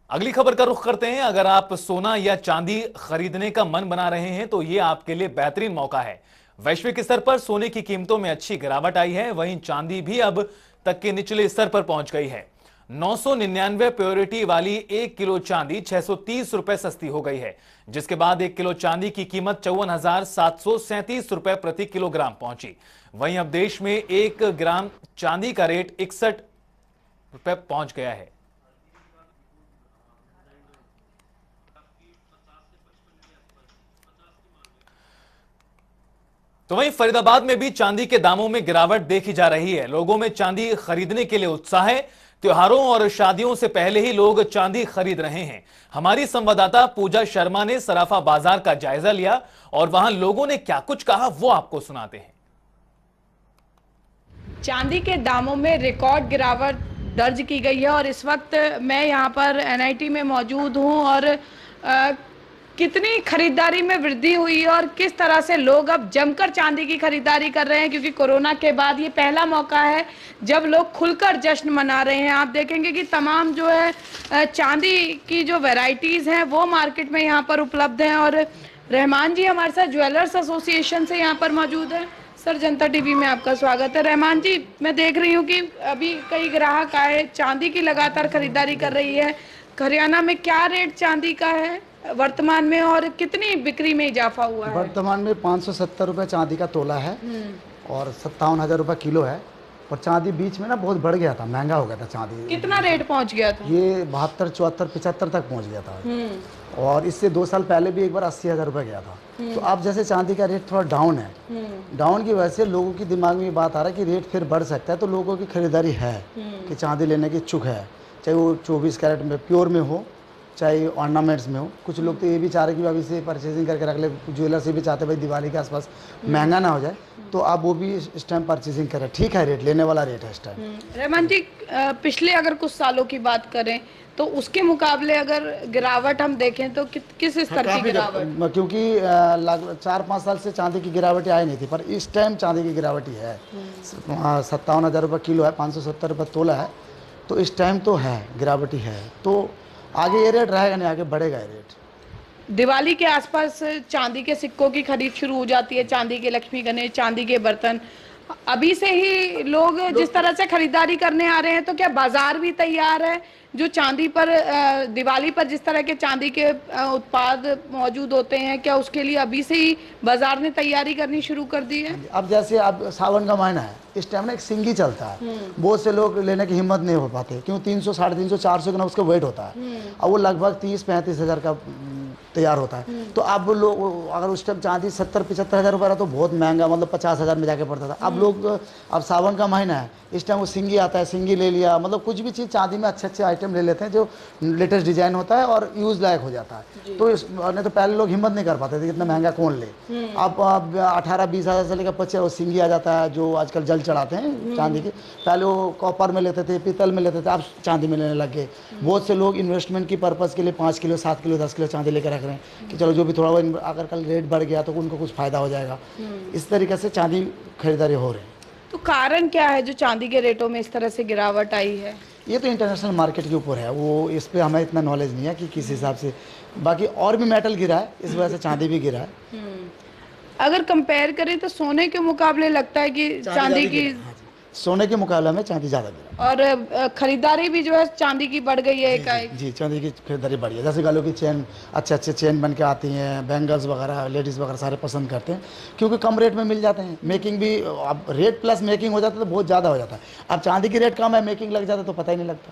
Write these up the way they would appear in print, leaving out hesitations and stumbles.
अगली खबर का रुख करते हैं। अगर आप सोना या चांदी खरीदने का मन बना रहे हैं तो ये आपके लिए बेहतरीन मौका है। वैश्विक स्तर पर सोने की कीमतों में अच्छी गिरावट आई है, वहीं चांदी भी अब तक के निचले स्तर पर पहुंच गई है। 999 प्योरिटी वाली 1 किलो चांदी 630 रुपए सस्ती हो गई है, जिसके बाद 1 किलो चांदी की कीमत 54,737 रुपए प्रति किलोग्राम पहुंची। वहीं अब देश में 1 ग्राम चांदी का रेट 61 रुपए पहुंच गया है। तो वहीं फरीदाबाद में भी चांदी के दामों में गिरावट देखी जा रही है। लोगों में चांदी खरीदने के लिए उत्साह है। त्योहारों और शादियों से पहले ही लोग चांदी खरीद रहे हैं। हमारी संवाददाता पूजा शर्मा ने सराफा बाजार का जायजा लिया और वहां लोगों ने क्या कुछ कहा वो आपको सुनाते हैं। चांदी के दामों में रिकॉर्ड गिरावट दर्ज की गई है और इस वक्त मैं यहां पर एनआईटी में मौजूद हूं और कितनी खरीदारी में वृद्धि हुई है और किस तरह से लोग अब जमकर चांदी की खरीदारी कर रहे हैं, क्योंकि कोरोना के बाद ये पहला मौका है जब लोग खुलकर जश्न मना रहे हैं। आप देखेंगे कि तमाम जो है चांदी की जो वैरायटीज हैं वो मार्केट में यहाँ पर उपलब्ध हैं। और रहमान जी हमारे साथ ज्वेलर्स एसोसिएशन से यहाँ पर मौजूद है। सर, जनता टीवी में आपका स्वागत है। रहमान जी, मैं देख रही हूँ कि अभी कई ग्राहक आए, चांदी की लगातार खरीदारी कर रही है। हरियाणा में क्या रेट चांदी का है वर्तमान में और कितनी बिक्री में इजाफा हुआ है? वर्तमान में 570 रुपये चांदी का तोला है और 57,000 रुपये किलो है। और चांदी बीच में ना बहुत बढ़ गया था, महंगा हो गया था चांदी। कितना रेट पहुंच गया था? ये 72, 74, 75 तक पहुंच गया था। और इससे 2 साल पहले भी एक बार 80,000 रुपये गया था। तो अब जैसे चांदी का रेट थोड़ा डाउन है, डाउन की वजह से लोगों के दिमाग में ये बात आ रहा है कि रेट फिर बढ़ सकता है। तो लोगों की खरीदारी है कि चांदी लेने की इच्छुक है, चाहे वो 24 कैरेट में प्योर में हो चाहे ऑर्नामेंट्स में हो। कुछ लोग तो ये भी चाह रहे कि अभी से परचेजिंग करके रख ले। ज्वेलर से भी चाहते भाई दिवाली के आसपास महंगा ना हो जाए, तो आप वो भी इस टाइम परचेजिंग करें। ठीक है, रेट लेने वाला रेट है इस टाइम। रहमान जी, पिछले अगर कुछ सालों की बात करें तो उसके मुकाबले अगर गिरावट हम देखें तो किस स्तर की गिरावट? क्योंकि 4-5 साल से चांदी की गिरावट आई नहीं थी, पर इस टाइम चांदी की गिरावट ही है। 57,000 रुपये किलो है, 570 रुपये तोला है। तो इस टाइम तो है, गिरावट ही है। तो आगे ये रेट रहेगा नहीं, आगे बढ़ेगा ये रेट। दिवाली के आसपास चांदी के सिक्कों की खरीद शुरू हो जाती है, चांदी के लक्ष्मी गणेश, चांदी के बर्तन। अभी से ही लोग जिस तरह से खरीदारी करने आ रहे हैं, तो क्या बाजार भी तैयार है? जो चांदी पर दिवाली पर जिस तरह के चांदी के उत्पाद मौजूद होते हैं, क्या उसके लिए अभी से ही बाजार ने तैयारी करनी शुरू कर दी है? अब जैसे अब सावन का महीना है, इस टाइम ना एक सिंगी चलता है। बहुत से लोग लेने की हिम्मत नहीं हो पाते, क्यों 300, 350, 400 का ना उसका वेट होता है। अब वो लगभग 30-35 हज़ार का तैयार होता है। तो अब लोग अगर उस टाइम चांदी 70-75 हज़ार रुपये रहा तो बहुत महंगा, मतलब 50 हज़ार में जाके पड़ता था। अब लोग, अब सावन का महीना है, इस टाइम वो सिंगी आता है, सिंगी ले लिया। मतलब कुछ भी चीज़ चांदी में अच्छे अच्छे आइटम ले लेते हैं जो लेटेस्ट डिजाइन होता है और यूज लायक हो जाता है। तो नहीं तो पहले लोग हिम्मत नहीं कर पाते थे, इतना महंगा कौन ले। अब 18-20 हज़ार से लेकर 25 वो सिंगी आ जाता है, जो आजकल जल चढ़ाते हैं चांदी के। पहले वो कॉपर में लेते थे, पीतल में लेते थे, अब चांदी में लेने लग गए। बहुत से लोग इन्वेस्टमेंट की पर्पज़ के लिए 5 किलो, 7 किलो, 10 किलो चांदी लेकर रख रहे हैं कि चलो जो भी थोड़ा वो अगर कल रेट बढ़ गया तो उनको कुछ फ़ायदा हो जाएगा। इस तरीके से चांदी खरीदारी हो रही है। तो कारण क्या है जो चांदी के रेटों में इस तरह से गिरावट आई है? ये तो इंटरनेशनल मार्केट के ऊपर है, वो इस पे हमें इतना नॉलेज नहीं है कि किस हिसाब से। बाकी और भी मेटल गिरा है, इस वजह से चांदी भी गिरा है। अगर कंपेयर करें तो सोने के मुकाबले लगता है कि चांदी की, सोने के मुकाबले में चांदी ज़्यादा गिरा। और खरीदारी भी जो है चांदी की बढ़ गई है एकाएक। जी, चांदी की खरीदारी बढ़ी है। जैसे गलों की चेन, अच्छे अच्छे चेन बन के आती हैं, बैंगल्स वगैरह लेडीज़ वगैरह सारे पसंद करते हैं, क्योंकि कम रेट में मिल जाते हैं। मेकिंग भी, अब रेट प्लस मेकिंग हो जाता है तो बहुत ज़्यादा हो जाता है। अब चांदी की रेट कम है, मेकिंग लग जाता है तो पता ही नहीं लगता।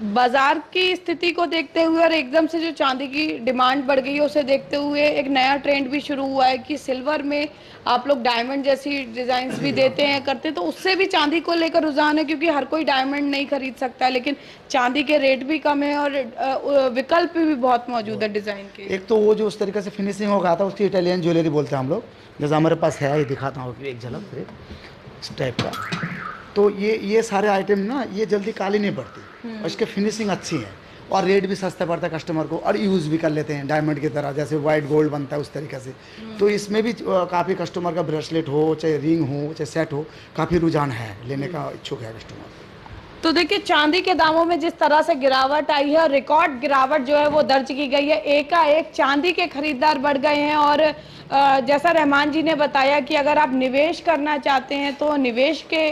बाजार की स्थिति को देखते हुए और एकदम से जो चांदी की डिमांड बढ़ गई है उसे देखते हुए एक नया ट्रेंड भी शुरू हुआ है कि सिल्वर में आप लोग डायमंड जैसी डिजाइन्स भी देते हैं, करते हैं। तो उससे भी चांदी को लेकर रुझान है, क्योंकि हर कोई डायमंड नहीं खरीद सकता है, लेकिन चांदी के रेट भी कम है और विकल्प भी बहुत मौजूद है डिजाइन के। एक तो वो जो उस तरीके से फिनिशिंग हो गया था, उसकी इटालियन ज्वेलरी बोलते हैं हम लोग। जैसे हमारे पास है, ये दिखाता हूँ एक झलक इस टाइप का। तो ये सारे आइटम ना, ये जल्दी काली नहीं पड़ती और इसके फिनिशिंग अच्छी है और रेट भी सस्ता पड़ता है कस्टमर को, और यूज़ भी कर लेते हैं डायमंड की तरह, जैसे वाइट गोल्ड बनता है उस तरीके से। तो इसमें भी काफ़ी कस्टमर का ब्रेसलेट हो, चाहे रिंग हो, चाहे सेट हो, काफ़ी रुझान है, लेने का इच्छुक है कस्टमर। तो देखिए चांदी के दामों में जिस तरह से गिरावट आई है और रिकॉर्ड गिरावट जो है वो दर्ज की गई है, एकाएक चांदी के खरीदार बढ़ गए हैं। और जैसा रहमान जी ने बताया कि अगर आप निवेश करना चाहते हैं तो निवेश के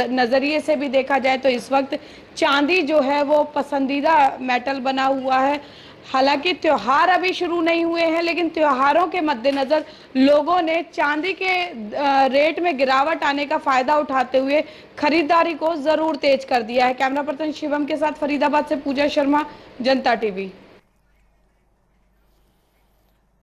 नज़रिए से भी देखा जाए तो इस वक्त चांदी जो है वो पसंदीदा मेटल बना हुआ है। हालांकि त्योहार अभी शुरू नहीं हुए हैं, लेकिन त्योहारों के मद्देनजर लोगों ने चांदी के रेट में गिरावट आने का फायदा उठाते हुए खरीदारी को जरूर तेज कर दिया है। कैमरा पर्सन शिवम के साथ फरीदाबाद से पूजा शर्मा, जनता टीवी।